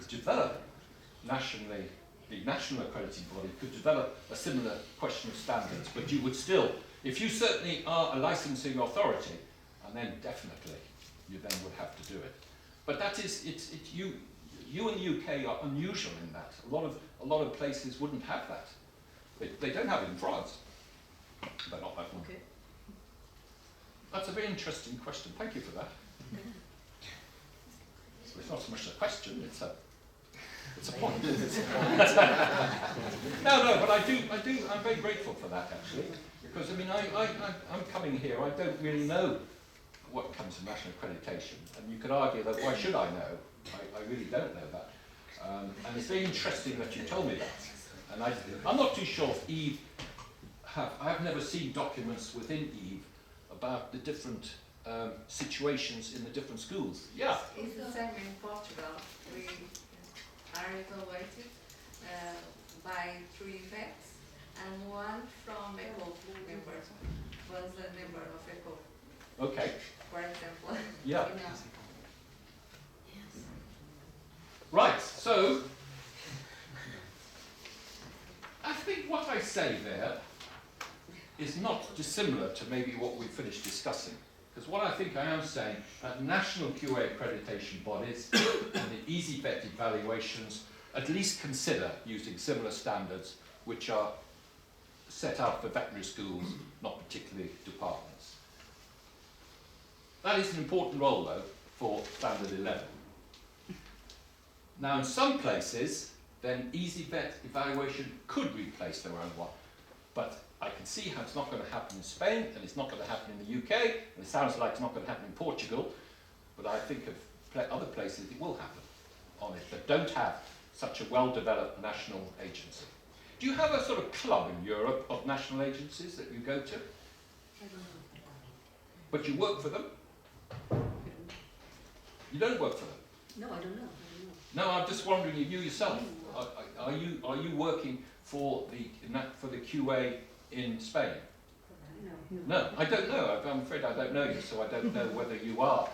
could develop nationally, the national accrediting body could develop a similar question of standards, but you would still, if you certainly are a licensing authority, and then definitely you then would have to do it. But that is, you in the UK are unusual in that. A lot of places wouldn't have that. They don't have it in France, but not that one. Okay. That's a very interesting question. Thank you for that. So it's not so much a question; it's a point. No, but I'm very grateful for that actually, because I mean, I'm coming here. I don't really know what comes to national accreditation, and you could argue that why should I know? I really don't know that, and it's very interesting that you told me that. And I'm not too sure if Eve I've never seen documents within Eve about the different situations in the different schools. Yeah. It's the same in Portugal. We are evaluated by 3 vets and one from ECO member. Was a member of ECO. Okay. For example. Yeah. You know. Right, so I think what I say there is not dissimilar to maybe what we finished discussing. Because what I think I am saying, that national QA accreditation bodies and the easy vet evaluations at least consider using similar standards which are set out for veterinary schools, not particularly departments. That is an important role though for Standard 11. Now in some places, then easy vet evaluation could replace their own one. But I can see how it's not going to happen in Spain, and it's not going to happen in the UK, and it sounds like it's not going to happen in Portugal, but I think of other places it will happen on it that don't have such a well-developed national agency. Do you have a sort of club in Europe of national agencies that you go to? But you work for them? You don't work for them? No, I don't know. No, I'm just wondering if you yourself, are you working for the QA in Spain? No, I don't know. I'm afraid I don't know you, so I don't know whether you are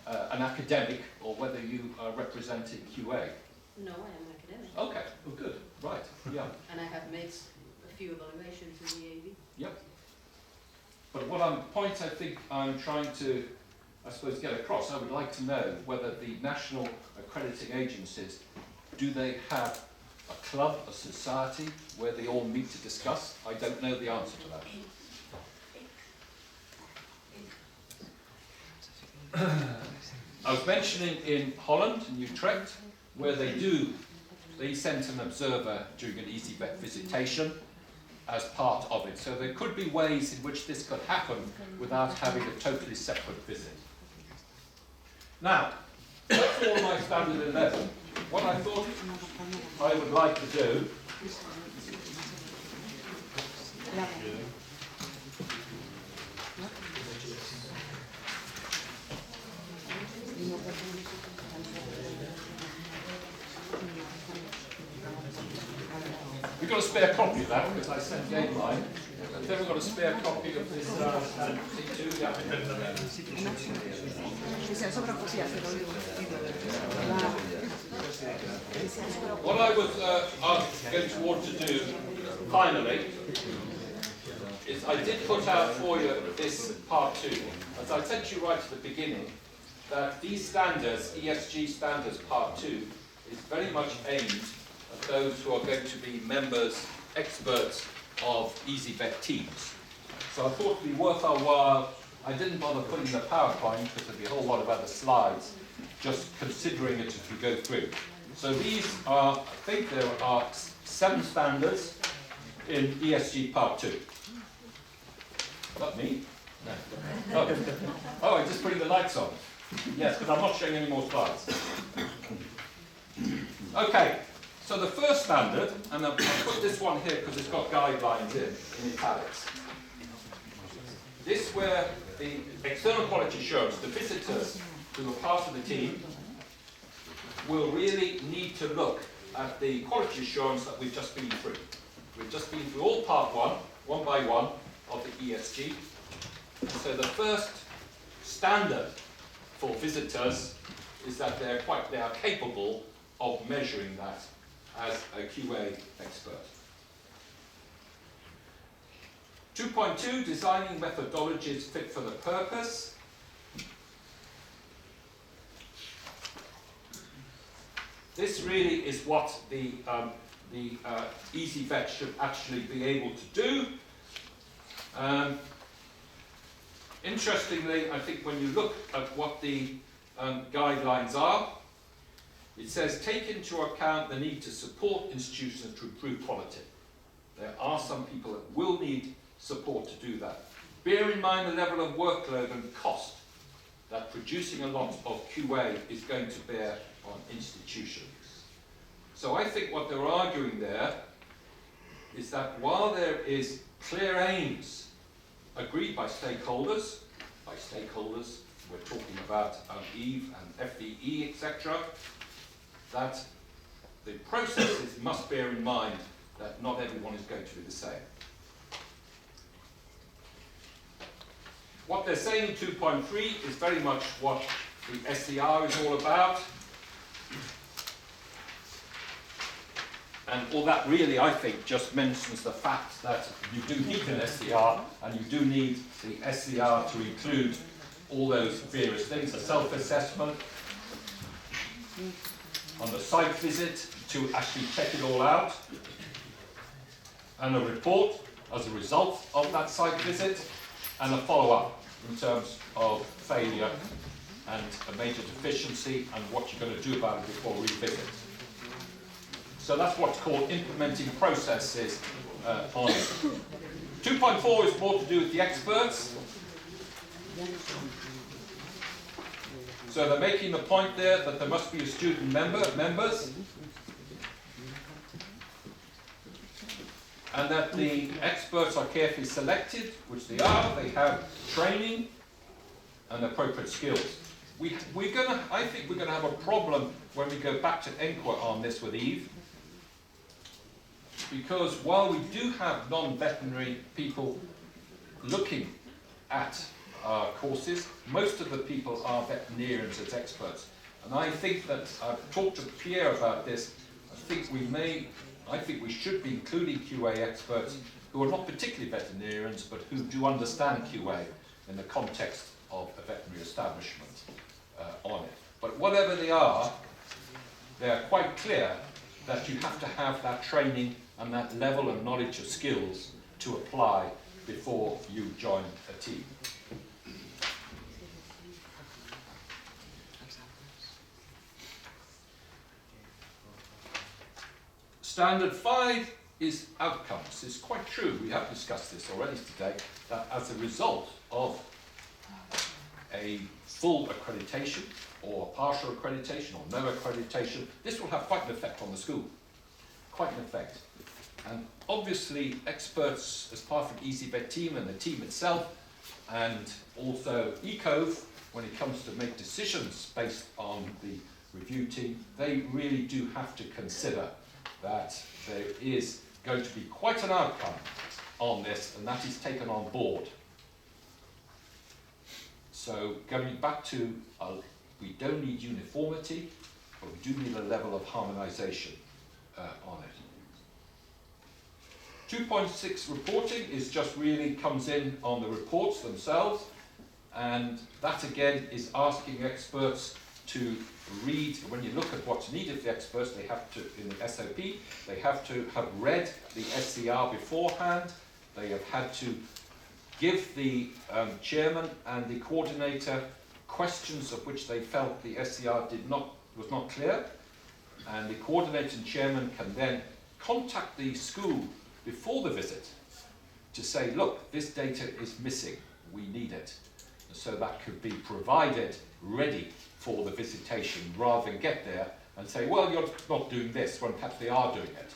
an academic or whether you are representing QA. No, I am academic. Okay, well, good. Right, yeah. And I have made a few evaluations in the AV. Yep. But point I think I'm trying to, I suppose, get across, I would like to know whether the national accrediting agencies, do they have a club, a society, where they all meet to discuss? I don't know the answer to that. I was mentioning in Holland, in Utrecht, where they sent an observer during an easy vet visitation as part of it. So there could be ways in which this could happen without having a totally separate visit. Now, that's all my Standard 11. What I thought I would like to do we've got a spare copy of that because I sent game line. Has everyone got a spare copy of this C2? Yeah. What I was going to want to do finally is I did put out for you this part 2. As I said to you right at the beginning, that these standards, ESG standards part 2, is very much aimed at those who are going to be members, experts of easy vet teams. So I thought it would be worth our while. I didn't bother putting the PowerPoint because there'd be a whole lot of other slides, just considering it as we go through. So these are, I think there are 7 standards in ESG Part 2. Is that me? No. Oh, I'm just putting the lights on. Yes, because I'm not showing any more slides. Okay, so the first standard, and I'll put this one here because it's got guidelines in italics. This where the external quality assurance, the visitors who are part of the team, will really need to look at the quality assurance that we've just been through. We've just been through all part 1 by one, of the ESG. And so the first standard for visitors is that they are capable of measuring that as a QA expert. 2.2, designing methodologies fit for the purpose. This really is what the Easy Vet should actually be able to do. Interestingly, I think when you look at what the guidelines are, it says take into account the need to support institutions to improve quality. There are some people that will need support to do that. Bear in mind the level of workload and cost that producing a lot of QA is going to bear on institutions. So I think what they're arguing there is that while there is clear aims agreed by stakeholders, we're talking about EVE and FDE, etc., that the processes must bear in mind that not everyone is going to be the same. What they're saying in 2.3 is very much what the SCR is all about. And all that really, I think, just mentions the fact that you do need an SCR, and you do need the SCR to include all those various things, a self-assessment, on the site visit to actually check it all out, and a report as a result of that site visit, and a follow-up in terms of failure and a major deficiency and what you're going to do about it before revisit. So that's what's called implementing processes on it. 2.4 is more to do with the experts. So they're making the point there that there must be a student members, and that the experts are carefully selected, which they are. They have training and appropriate skills. I think we're going to have a problem when we go back to ENQA on this with EVE, because while we do have non-veterinary people looking at our courses, most of the people are veterinarians as experts. And I think that, I've talked to Pierre about this, I think we should be including QA experts who are not particularly veterinarians, but who do understand QA in the context of a veterinary establishment on it. But whatever they are quite clear that you have to have that training and that level of knowledge of skills to apply before you join a team. Standard 5 is outcomes. It's quite true, we have discussed this already today, that as a result of a full accreditation or partial accreditation or no accreditation, this will have quite an effect on the school. Quite an effect. And obviously experts as part of the Easy Vet team and the team itself, and also ECOVE, when it comes to make decisions based on the review team, they really do have to consider that there is going to be quite an outcome on this, and that is taken on board. So going back to, we don't need uniformity, but we do need a level of harmonisation on it. 2.6 reporting is just really comes in on the reports themselves, and that again is asking experts to read. When you look at what's needed for the experts, they have to, in the SOP, they have to have read the SCR beforehand. They have had to give the chairman and the coordinator questions of which they felt the SCR was not clear, and the coordinator and chairman can then contact the school before the visit to say, look, this data is missing, we need it. So that could be provided ready for the visitation, rather than get there and say, well, you're not doing this, when perhaps they are doing it.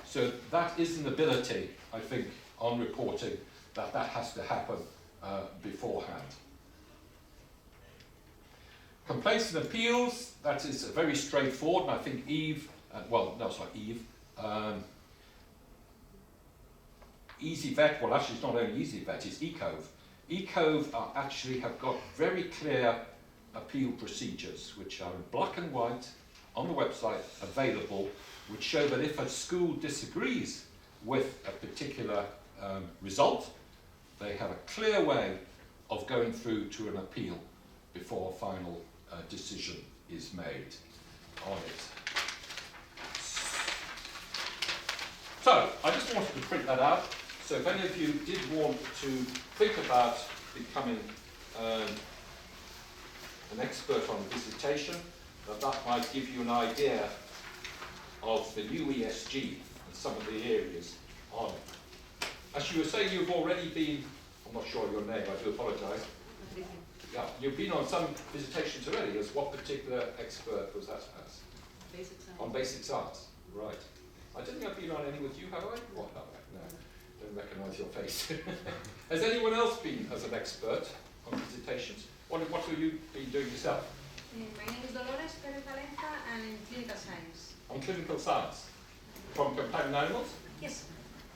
So that is an ability, I think, on reporting, that has to happen beforehand. Complaints and appeals, that is very straightforward, and I think EVE, Easy Vet, well actually it's not only Easy Vet, it's ECOVE. ECOVE have got very clear appeal procedures, which are in black and white on the website available which show that if a school disagrees with a particular result, they have a clear way of going through to an appeal before a final decision is made on it. So, I just wanted to print that out. So if any of you did want to think about becoming an expert on visitation, that might give you an idea of the new ESG and some of the areas on it. As you were saying, you've already been, I'm not sure your name, I do apologise. Yeah, you've been on some visitations already. As what particular expert was that as? Basic science. On basic science, right. I don't think I've been on any with you, have I? What, have I? No, don't recognise your face. Has anyone else been as an expert on visitations? What have you been doing yourself? My name is Dolores Pérez Valenza and in clinical science. On clinical science? From companion animals? Yes.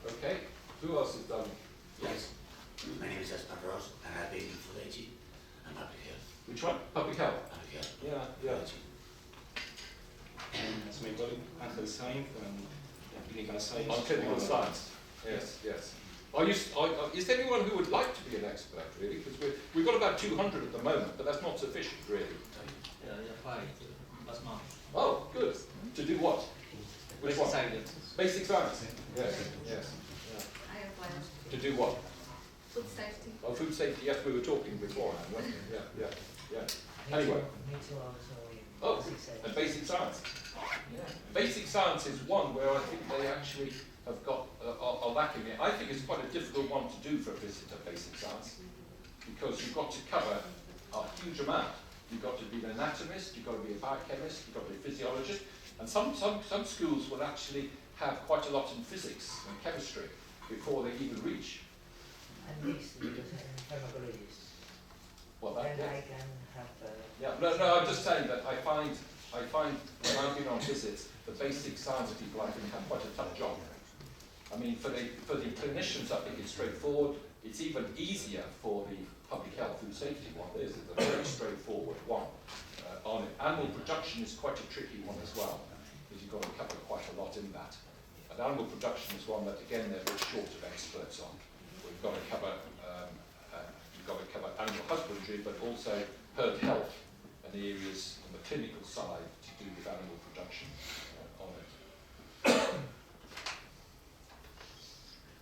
Okay. Who else has done? Yes. My name is Aspan Ross, and I've been in food hygiene and public health. Which one? Public health? Public health. Yeah. And as my colleague Angel Sainz and clinical science. On clinical science. Yes. Is there anyone who would like to be an expert, really? Because we've got about 200 at the moment, but that's not sufficient, really. Yeah, I applied last month. Oh, good. To do what? Which Basic one? science. Basic science. Yes. I applied To do what? food safety. Oh, food safety. Yes, we were talking beforehand, weren't we? Yeah. Anyway. Oh, and basic science. Basic science is one where I think they actually have got are lacking it. I think it's quite a difficult one to do for a visitor, basic science, because you've got to cover a huge amount. You've got to be an anatomist, you've got to be a biochemist, you've got to be a physiologist, and some schools will actually have quite a lot in physics and chemistry before they even reach. At least because I'm a pharmacologist. Well, that, Then yes. I can have Yeah, no, I'm just saying that I find when I've been on visits, the basic science people I think have quite a tough job. I mean, for the clinicians, I think it's straightforward. It's even easier for the public health food safety one. This is a very straightforward one on it. Animal production is quite a tricky one as well, because you've got to cover quite a lot in that. And animal production is one that, again, they're very short of experts on. We've got to cover animal husbandry, but also herd health and the areas on the clinical side to do with animal production on it.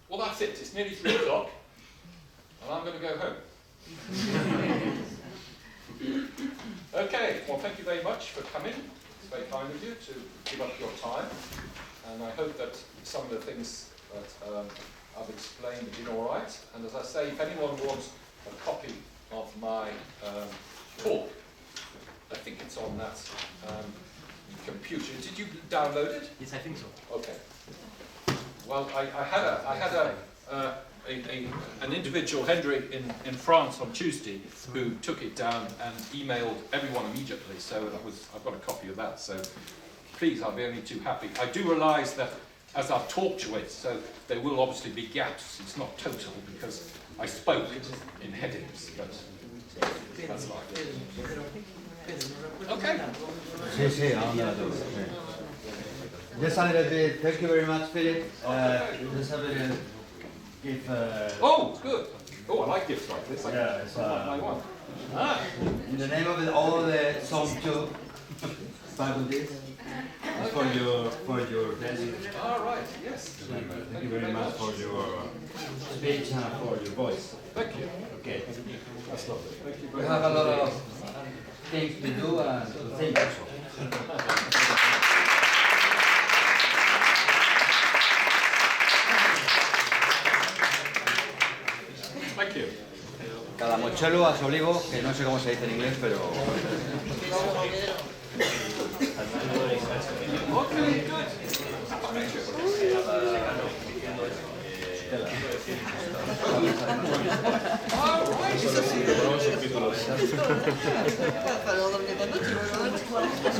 Well, that's it. It's nearly 3 o'clock, and I'm going to go home. Okay. Well, thank you very much for coming. It's very kind of you to give up your time, and I hope that some of the things that I've explained have been all right. And as I say, if anyone wants a copy of my talk, I think it's on that computer. Did you download it? Yes, I think so. Okay. Well, I had an individual, Henry, in France on Tuesday, who took it down and emailed everyone immediately. So I've got a copy of that. So please, I'll be only too happy. I do realise that as I've talked to it, so there will obviously be gaps. It's not total because I spoke in headings, but that's life. Okay. Sí, just a little bit. Thank you very much, Philip. Just a little give. Oh, good. Oh, I like gifts like this. Yeah, it's I want. Ah. in the name of all the Psalm 2 faculties. It's for your desk. All right. Yes. Thank you very much for your speech and for your voice. Thank you. Okay. That's lovely. Thank you We very have much. a lot of things to do and to think also. Thank you. Cada mochuelo a su olivo, que no sé cómo se dice en inglés, pero... Okay, good. All right.